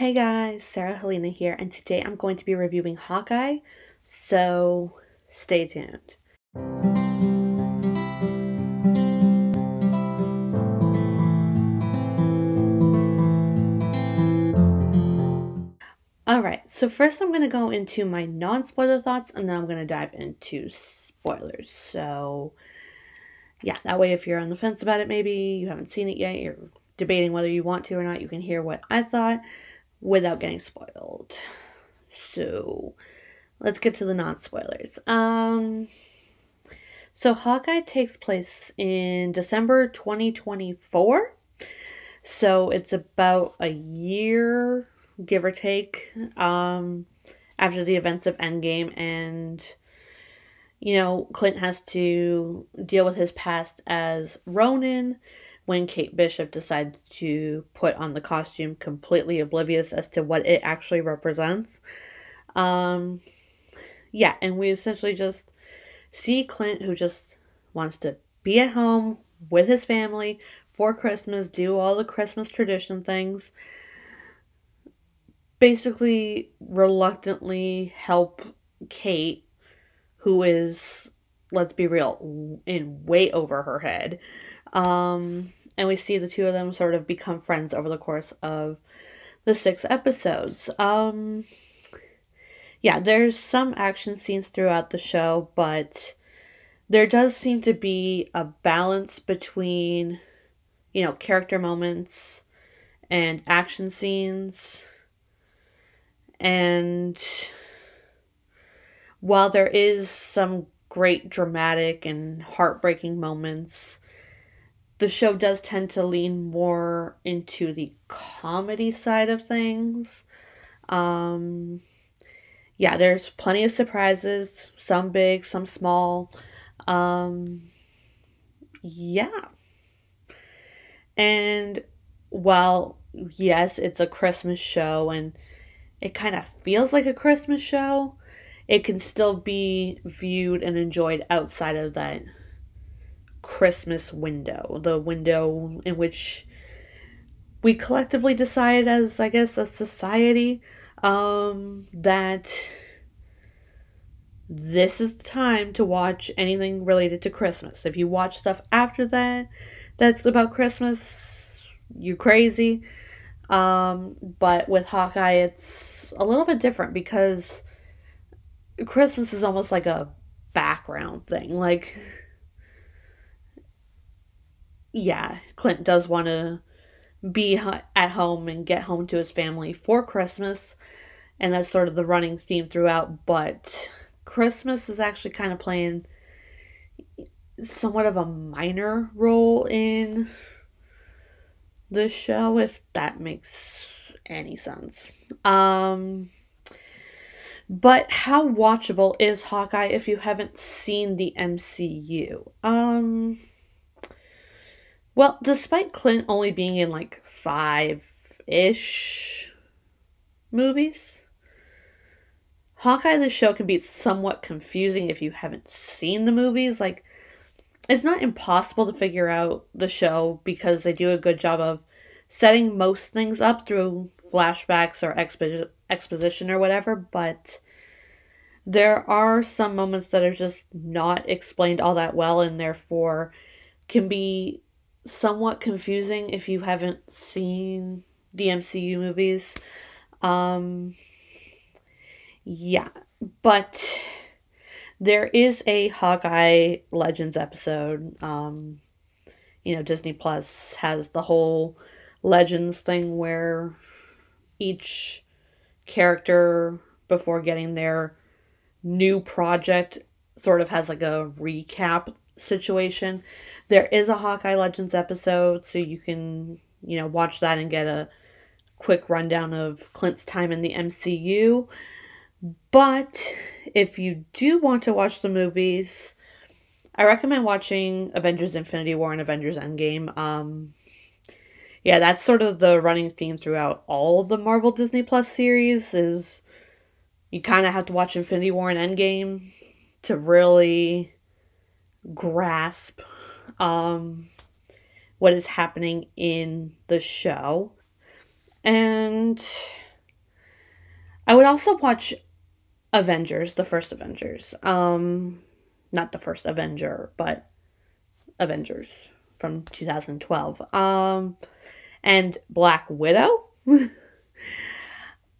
Hey guys, Halina here, and today I'm going to be reviewing Hawkeye, so stay tuned. Alright, so first I'm going to go into my non-spoiler thoughts, and then I'm going to dive into spoilers. So, yeah, that way if you're on the fence about it, maybe you haven't seen it yet, you're debating whether you want to or not, you can hear what I thought without getting spoiled. So, let's get to the non-spoilers. So Hawkeye takes place in December 2024. So it's about a year, give or take, after the events of Endgame, and Clint has to deal with his past as Ronin when Kate Bishop decides to put on the costume, completely oblivious as to what it actually represents. Yeah, and we essentially just see Clint, who just wants to be at home with his family for Christmas, do all the Christmas tradition things, basically reluctantly help Kate, who is, let's be real, in way over her head. And we see the two of them sort of become friends over the course of the 6 episodes. Yeah, there's some action scenes throughout the show, but there does seem to be a balance between, character moments and action scenes. And while there is some great dramatic and heartbreaking moments, the show does tend to lean more into the comedy side of things. Yeah, there's plenty of surprises, some big, some small. Yeah. And while, yes, it's a Christmas show and it kind of feels like a Christmas show, it can still be viewed and enjoyed outside of that Christmas window, the window in which we collectively decide as, I guess, a society, that this is the time to watch anything related to Christmas. If you watch stuff after that that's about Christmas, you're crazy. But with Hawkeye, it's a little bit different because Christmas is almost like a background thing. Like, yeah, Clint does want to be at home and get home to his family for Christmas, and that's sort of the running theme throughout, but Christmas is actually kind of playing somewhat of a minor role in the show, if that makes any sense. But how watchable is Hawkeye if you haven't seen the MCU? Well, despite Clint only being in like 5-ish movies, Hawkeye the show can be somewhat confusing if you haven't seen the movies. Like, it's not impossible to figure out the show because they do a good job of setting most things up through flashbacks or exposition or whatever, but there are some moments that are just not explained all that well and therefore can be somewhat confusing if you haven't seen the MCU movies. Yeah, but there is a Hawkeye Legends episode. Disney Plus has the whole Legends thing where each character, before getting their new project, sort of has like a recap situation. There is a Hawkeye Legends episode, so you can, watch that and get a quick rundown of Clint's time in the MCU. But if you do want to watch the movies, I recommend watching Avengers Infinity War and Avengers Endgame. Yeah, that's sort of the running theme throughout all the Marvel Disney Plus series, is you kind of have to watch Infinity War and Endgame to really grasp what is happening in the show. And I would also watch Avengers, the first Avengers. Not the first Avenger, but Avengers from 2012. And Black Widow.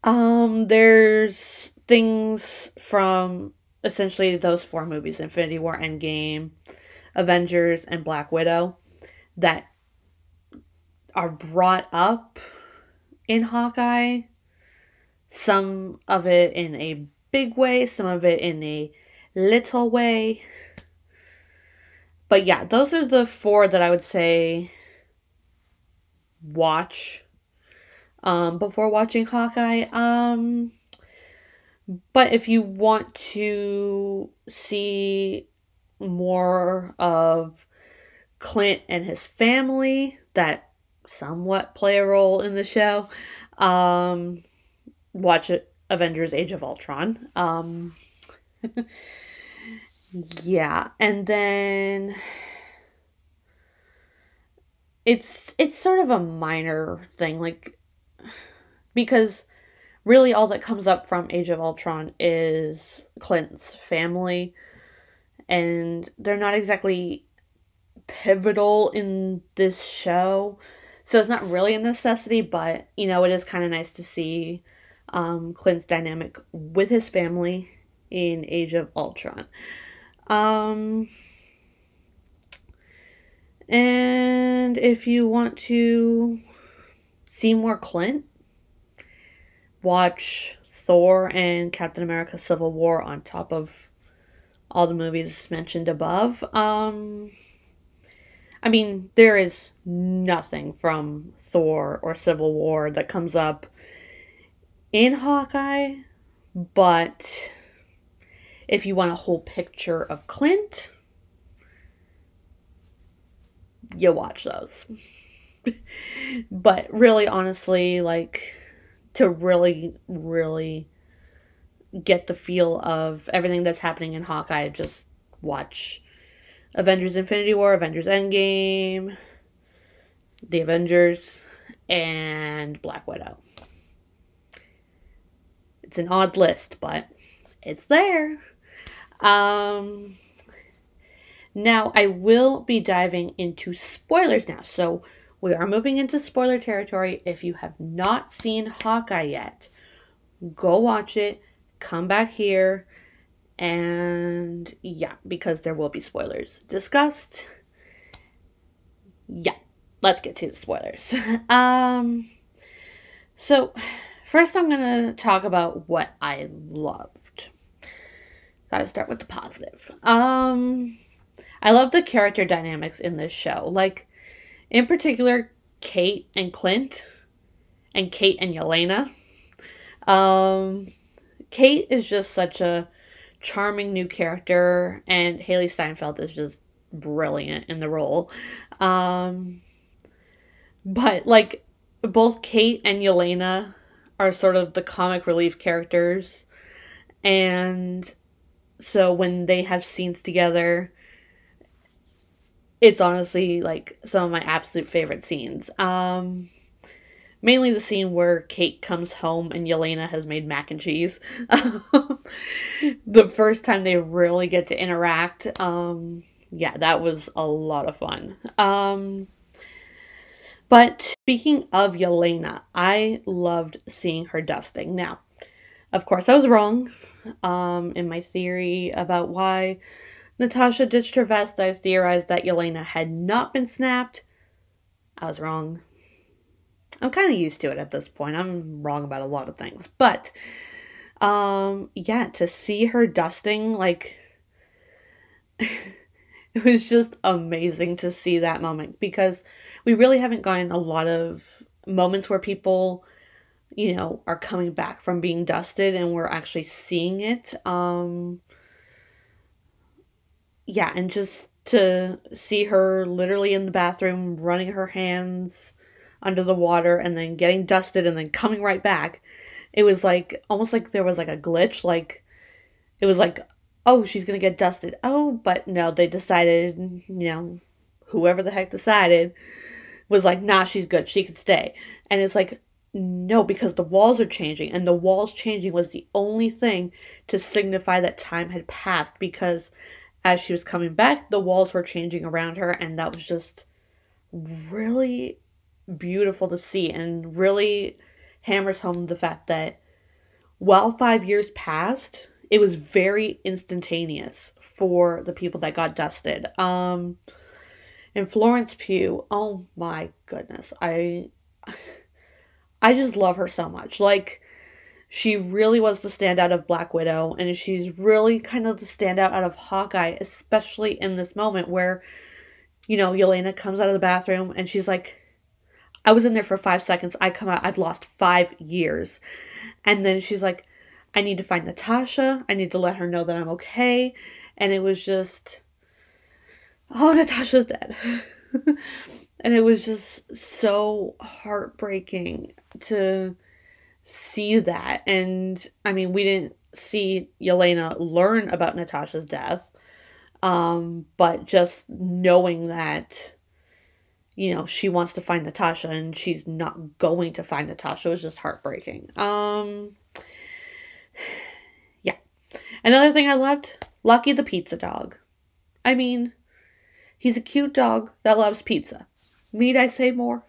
There's things from essentially those 4 movies, Infinity War, Endgame, Avengers, and Black Widow, that are brought up in Hawkeye. Some of it in a big way, some of it in a little way. But yeah, those are the 4 that I would say watch before watching Hawkeye. But if you want to see more of Clint and his family that somewhat play a role in the show, watch it, Avengers Age of Ultron. Yeah, and then it's sort of a minor thing, like, because really all that comes up from Age of Ultron is Clint's family, and they're not exactly pivotal in this show, so it's not really a necessity, but, you know, it is kind of nice to see Clint's dynamic with his family in Age of Ultron. And if you want to see more Clint, watch Thor and Captain America Civil War on top of all the movies mentioned above. I mean, there is nothing from Thor or Civil War that comes up in Hawkeye, but if you want a whole picture of Clint, you watch those. But really, honestly, like, to really, really get the feel of everything that's happening in Hawkeye, just watch Avengers Infinity War, Avengers Endgame, The Avengers, and Black Widow. It's an odd list, but it's there. Now, I will be diving into spoilers now. So, we are moving into spoiler territory. If you have not seen Hawkeye yet, go watch it. Come back here. And yeah, because there will be spoilers discussed. Yeah, let's get to the spoilers. So, first I'm going to talk about what I loved. Gotta start with the positive. I love the character dynamics in this show. Like, in particular, Kate and Clint, and Kate and Yelena. Kate is just such a charming new character, and Haley Steinfeld is just brilliant in the role. But, like, both Kate and Yelena are sort of the comic relief characters, and so when they have scenes together, it's honestly, like, some of my absolute favorite scenes. Mainly the scene where Kate comes home and Yelena has made mac and cheese. The first time they really get to interact. Yeah, that was a lot of fun. But speaking of Yelena, I loved seeing her dusting. Now, of course, I was wrong in my theory about why Natasha ditched her vest. I theorized that Yelena had not been snapped. I was wrong. I'm kind of used to it at this point. I'm wrong about a lot of things. But, yeah, to see her dusting, like, it was just amazing to see that moment. Because we really haven't gotten a lot of moments where people, you know, are coming back from being dusted and we're actually seeing it. Yeah, and just to see her literally in the bathroom running her hands under the water and then getting dusted and then coming right back. It was like, almost like there was like a glitch. Like, it was like, oh, she's going to get dusted. Oh, but no, they decided, you know, whoever the heck decided was like, nah, she's good. She could stay. And it's like, no, because the walls are changing, and the walls changing was the only thing to signify that time had passed, because as she was coming back, the walls were changing around her, and that was just really beautiful to see, and really hammers home the fact that while 5 years passed, it was very instantaneous for the people that got dusted. And Florence Pugh, oh my goodness, I just love her so much. Like, she really was the standout of Black Widow, and she's really kind of the standout out of Hawkeye, especially in this moment where, Yelena comes out of the bathroom and she's like, I was in there for 5 seconds. I come out, I've lost 5 years. And then she's like, I need to find Natasha. I need to let her know that I'm okay. And it was just, oh, Natasha's dead. And it was just so heartbreaking to see that. And I mean, we didn't see Yelena learn about Natasha's death. But just knowing that, she wants to find Natasha and she's not going to find Natasha was just heartbreaking. Yeah. Another thing I loved, Lucky the pizza dog. I mean, he's a cute dog that loves pizza. Need I say more?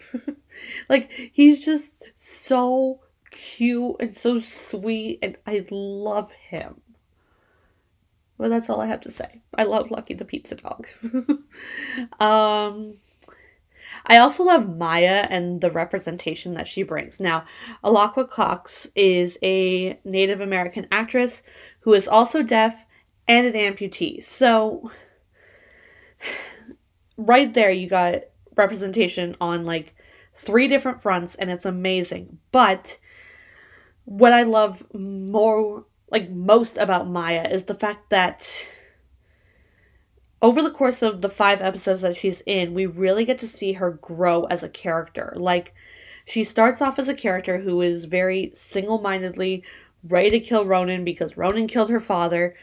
Like, he's just so cute and so sweet, and I love him. Well, that's all I have to say. I love Lucky the pizza dog. I also love Maya and the representation that she brings. Now, Alaqua Cox is a Native American actress who is also deaf and an amputee. So, right there you got representation on like 3 different fronts, and it's amazing. But what I love most about Maya is the fact that over the course of the 5 episodes that she's in, we really get to see her grow as a character. Like, she starts off as a character who is very single-mindedly ready to kill Ronan because Ronan killed her father.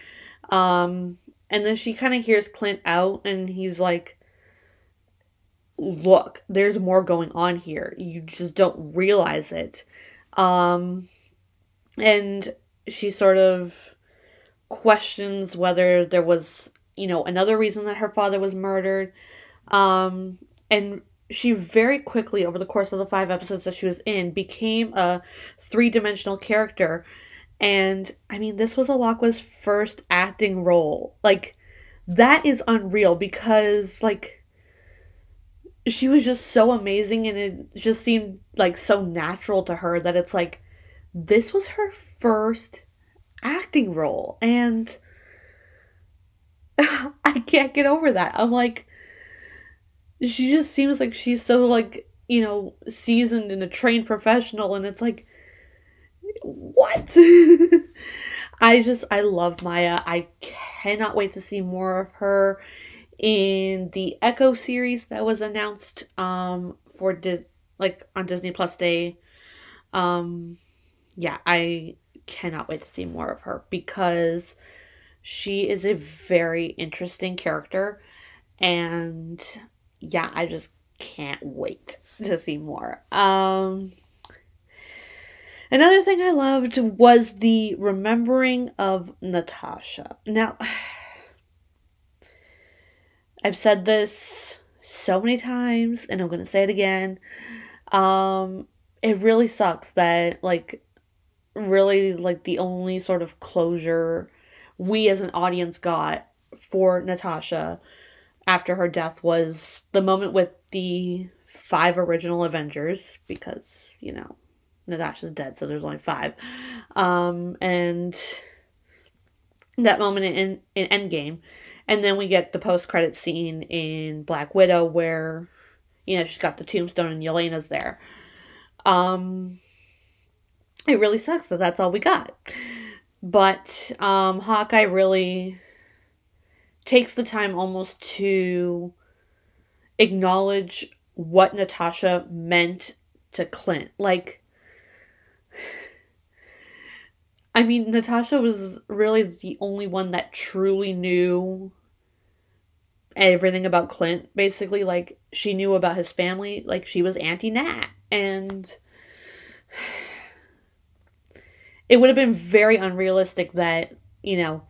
And then she kind of hears Clint out, and he's like, look, there's more going on here. You just don't realize it. And she sort of questions whether there was, another reason that her father was murdered. And she very quickly, over the course of the 5 episodes that she was in, became a 3-dimensional character. And, I mean, this was Alaqua's first acting role. Like, that is unreal because, like, she was just so amazing, and it just seemed, like, so natural to her that it's like, this was her first acting role. And I can't get over that. I'm like, she just seems like she's so, like, seasoned and a trained professional, and it's like, what? I love Maya. I cannot wait to see more of her in the Echo series that was announced on Disney Plus Day. Yeah, I cannot wait to see more of her because she is a very interesting character, and yeah, I just can't wait to see more. Another thing I loved was the remembering of Natasha. Now, I've said this so many times, and I'm going to say it again. It really sucks that, really, the only sort of closure we as an audience got for Natasha after her death was the moment with the 5 original Avengers, because, Natasha's dead, so there's only 5. And that moment in Endgame. And then we get the post-credit scene in Black Widow where, she's got the tombstone and Yelena's there. It really sucks that that's all we got. But Hawkeye really takes the time almost to acknowledge what Natasha meant to Clint. I mean, Natasha was really the only one that truly knew everything about Clint, basically. She knew about his family. She was Auntie Nat. And it would have been very unrealistic that, you know,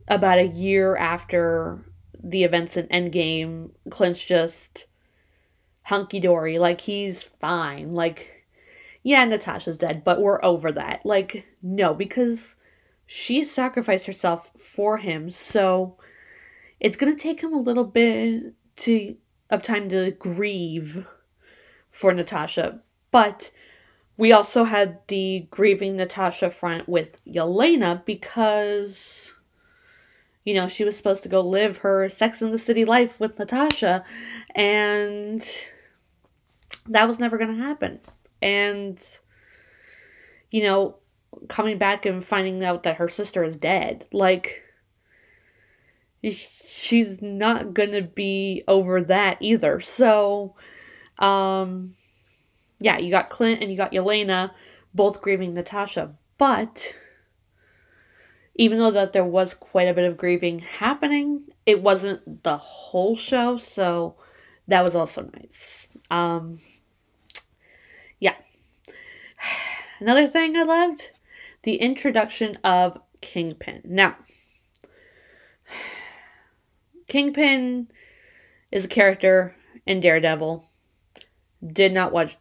about a year after the events in Endgame, Clint's just hunky-dory, like, he's fine. Like, yeah, Natasha's dead, but we're over that. Like, no, because she sacrificed herself for him, so it's gonna take him a little bit of time to grieve for Natasha. But we also had the grieving Natasha front with Yelena because, you know, she was supposed to go live her Sex and the City life with Natasha, and that was never going to happen. And, you know, coming back and finding out that her sister is dead, like, she's not going to be over that either. So, yeah, you got Clint and you got Yelena both grieving Natasha. But even though that there was quite a bit of grieving happening, it wasn't the whole show, so that was also nice. Yeah. Another thing I loved, the introduction of Kingpin. Now, Kingpin is a character in Daredevil. Did not watch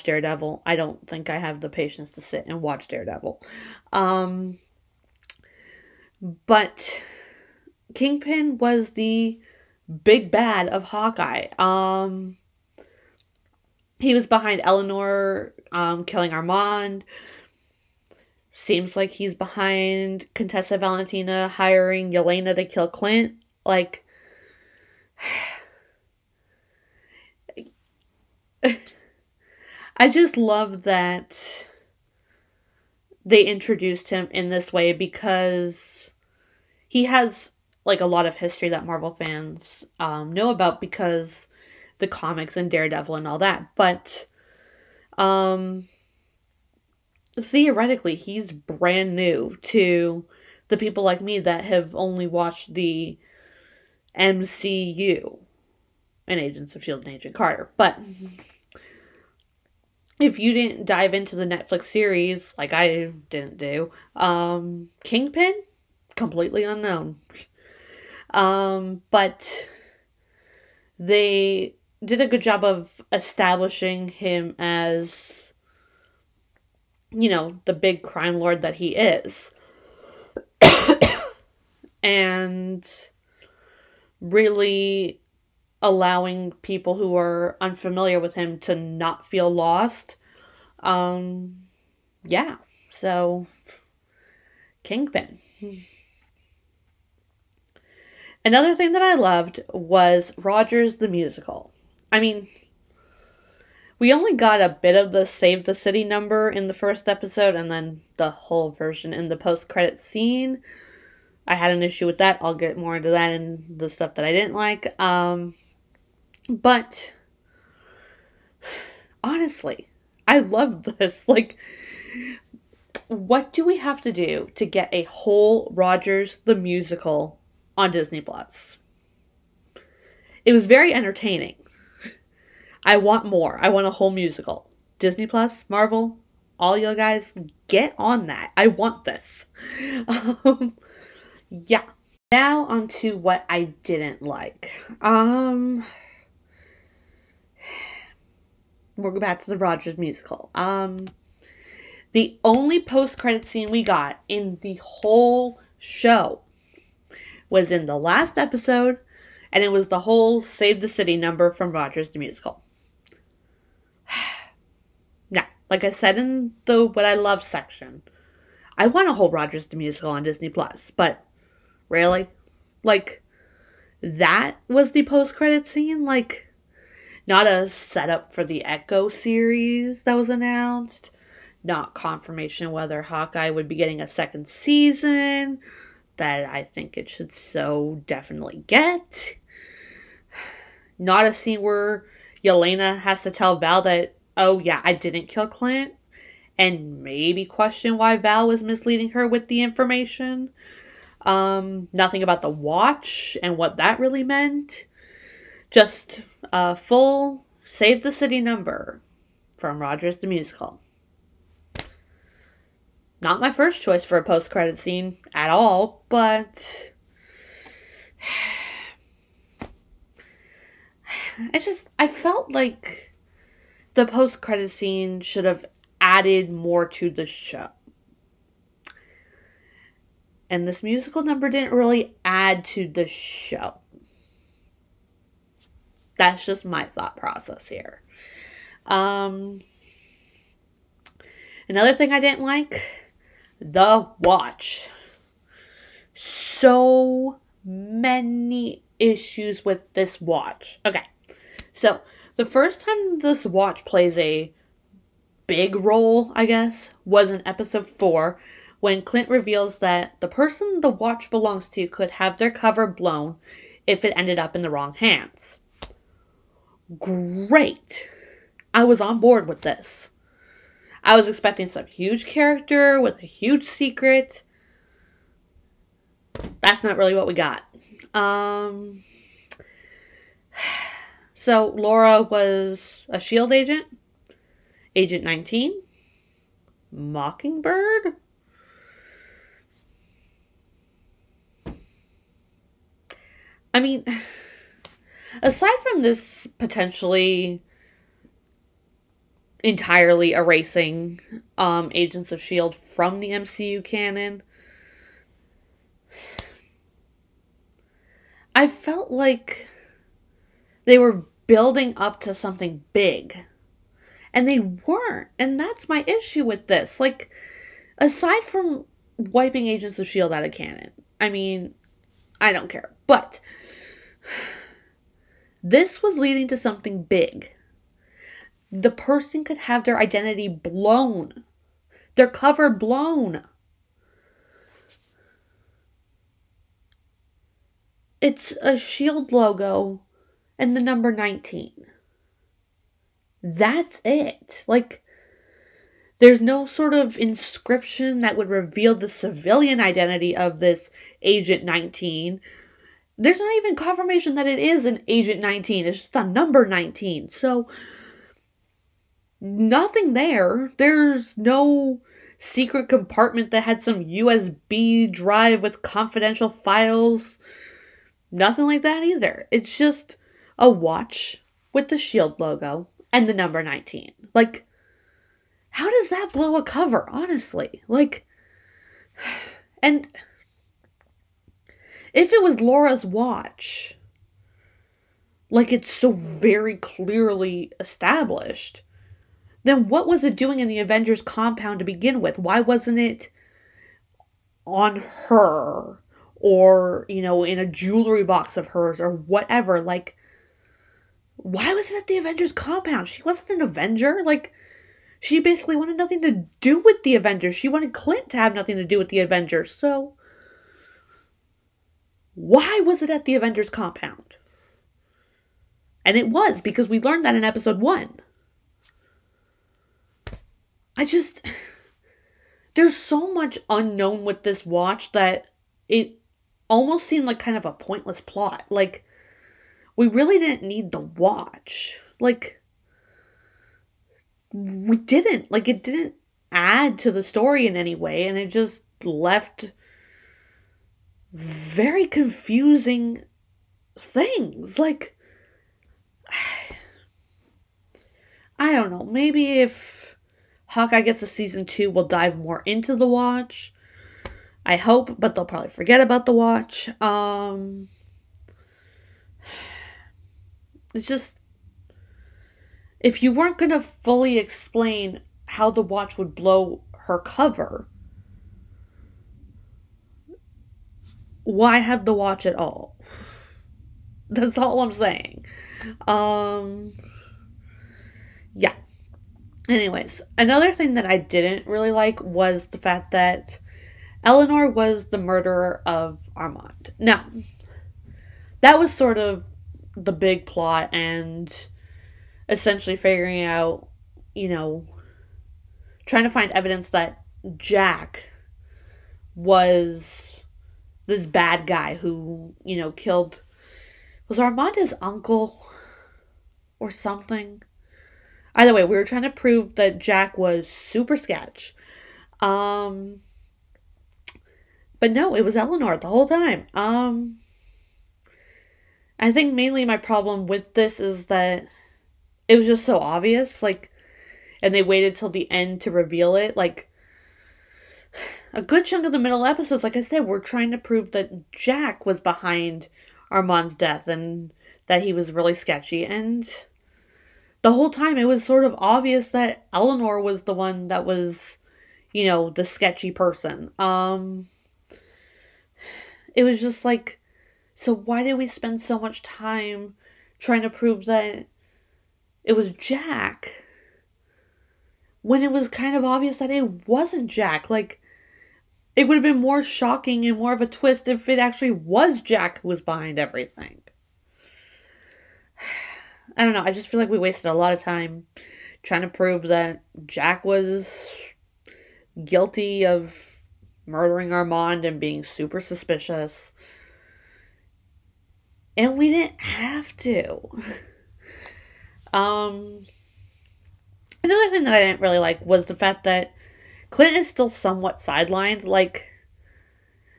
Daredevil. I don't think I have the patience to sit and watch Daredevil. But Kingpin was the big bad of Hawkeye. He was behind Eleanor killing Armand. Seems like he's behind Contessa Valentina hiring Yelena to kill Clint. Like, I just love that they introduced him in this way because he has, like, a lot of history that Marvel fans know about because the comics and Daredevil and all that. But theoretically, he's brand new to the people like me that have only watched the MCU and Agents of S.H.I.E.L.D. and Agent Carter. But if you didn't dive into the Netflix series, like I didn't do, Kingpin, completely unknown. But they did a good job of establishing him as, you know, the big crime lord that he is. And really allowing people who are unfamiliar with him to not feel lost. Yeah, so Kingpin. Another thing that I loved was Rogers the Musical. I mean, we only got a bit of the Save the City number in the first episode and then the whole version in the post-credit scene. I had an issue with that. I'll get more into that and the stuff that I didn't like. But honestly, I love this. Like, what do we have to do to get a whole Rogers the Musical on Disney Plus? It was very entertaining. I want more. I want a whole musical. Disney Plus, Marvel, all you guys, get on that. I want this. Yeah. Now onto what I didn't like. We'll go back to the Rogers Musical. The only post-credit scene we got in the whole show was in the last episode, and it was the whole Save the City number from Rogers the Musical. Now, like I said in the What I Love section, I want a whole Rogers the Musical on Disney Plus, but really? Like, that was the post-credit scene? Like, not a setup for the Echo series that was announced. Not confirmation whether Hawkeye would be getting a second season. That I think it should so definitely get. Not a scene where Yelena has to tell Val that, oh yeah, I didn't kill Clint. And maybe question why Val was misleading her with the information. Nothing about the watch and what that really meant. Just a full Save the City number from Rogers the Musical. Not my first choice for a post-credit scene at all, but I felt like the post-credit scene should have added more to the show. And this musical number didn't really add to the show. That's just my thought process here. Another thing I didn't like, the watch. So many issues with this watch. Okay, so the first time this watch plays a big role, I guess, was in episode 4, when Clint reveals that the person the watch belongs to could have their cover blown if it ended up in the wrong hands. Great. I was on board with this. I was expecting some huge character with a huge secret. That's not really what we got. So Laura was a S.H.I.E.L.D. agent. Agent 19. Mockingbird. I mean, aside from this potentially entirely erasing Agents of S.H.I.E.L.D. from the MCU canon, I felt like they were building up to something big. And they weren't. And that's my issue with this. Like, aside from wiping Agents of S.H.I.E.L.D. out of canon, I mean, I don't care. But this was leading to something big. The person could have their identity blown. Their cover blown. It's a S.H.I.E.L.D. logo and the number 19. That's it. Like, there's no sort of inscription that would reveal the civilian identity of this Agent 19. There's not even confirmation that it is an Agent 19. It's just a number 19. So, nothing there. There's no secret compartment that had some USB drive with confidential files. Nothing like that either. It's just a watch with the S.H.I.E.L.D. logo and the number 19. Like, how does that blow a cover, honestly? Like, and if it was Laura's watch, like it's so very clearly established, then what was it doing in the Avengers compound to begin with? Why wasn't it on her? Or, you know, in a jewelry box of hers or whatever? Like, why was it at the Avengers compound? She wasn't an Avenger. Like, she basically wanted nothing to do with the Avengers. She wanted Clint to have nothing to do with the Avengers. So, why was it at the Avengers compound? And it was, because we learned that in episode 1. There's so much unknown with this watch that it almost seemed like kind of a pointless plot. Like, we really didn't need the watch. Like, we didn't. Like, it didn't add to the story in any way, and it just left very confusing things. Like, I don't know. Maybe if Hawkeye gets a season 2, we'll dive more into the watch. I hope, but they'll probably forget about the watch. It's just, if you weren't going to fully explain how the watch would blow her cover, why have the watch at all? That's all I'm saying. Yeah. Anyways, another thing that I didn't really like was the fact that Eleanor was the murderer of Armand. Now, that was sort of the big plot and essentially figuring out, you know, trying to find evidence that Jack was this bad guy who, you know, killed, was Armand his uncle or something? Either way, we were trying to prove that Jack was super sketch. But no, it was Eleanor the whole time. I think mainly my problem with this is that it was just so obvious, like, and they waited till the end to reveal it. Like, a good chunk of the middle episodes, like I said, we're trying to prove that Jack was behind Armand's death and that he was really sketchy. And the whole time it was sort of obvious that Eleanor was the one that was, you know, the sketchy person. It was just like, so why did we spend so much time trying to prove that it was Jack when it was kind of obvious that it wasn't Jack? Like, it would have been more shocking and more of a twist if it actually was Jack who was behind everything. I don't know. I just feel like we wasted a lot of time trying to prove that Jack was guilty of murdering Armand and being super suspicious. And we didn't have to. Another thing that I didn't really like was the fact that Clint is still somewhat sidelined. Like,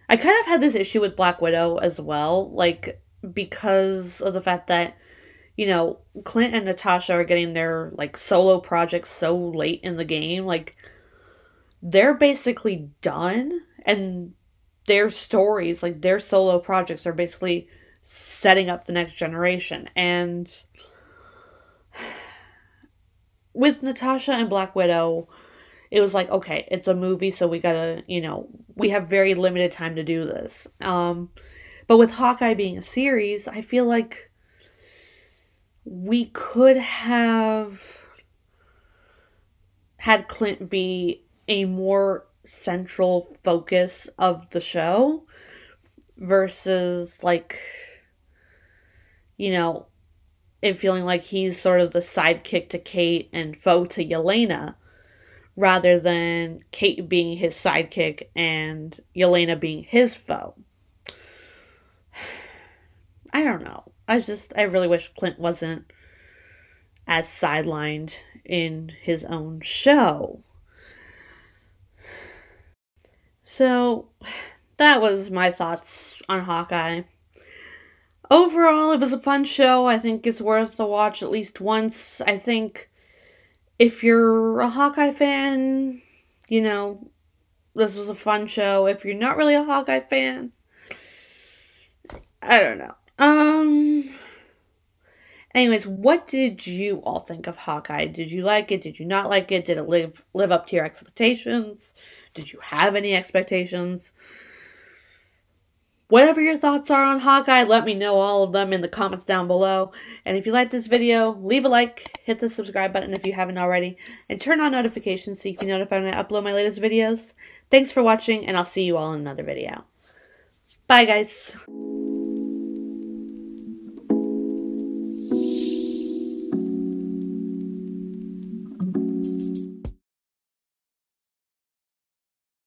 I kind of had this issue with Black Widow as well. Like, because of the fact that, you know, Clint and Natasha are getting their, like, solo projects so late in the game. Like, they're basically done. And their stories, like, their solo projects are basically setting up the next generation. And with Natasha and Black Widow, it was like, okay, it's a movie, so we gotta, you know, we have very limited time to do this. But with Hawkeye being a series, I feel like we could have had Clint be a more central focus of the show versus, like, you know, it feeling like he's sort of the sidekick to Kate and foe to Yelena, rather than Kate being his sidekick and Yelena being his foe. I don't know. I really wish Clint wasn't as sidelined in his own show. So, that was my thoughts on Hawkeye. Overall, it was a fun show. I think it's worth the watch at least once. I think if you're a Hawkeye fan, you know, this was a fun show. If you're not really a Hawkeye fan, I don't know. Anyways, what did you all think of Hawkeye? Did you like it? Did you not like it? Did it live up to your expectations? Did you have any expectations? Whatever your thoughts are on Hawkeye, let me know all of them in the comments down below. And if you like this video, leave a like, hit the subscribe button if you haven't already, and turn on notifications so you can be notified when I upload my latest videos. Thanks for watching, and I'll see you all in another video. Bye, guys.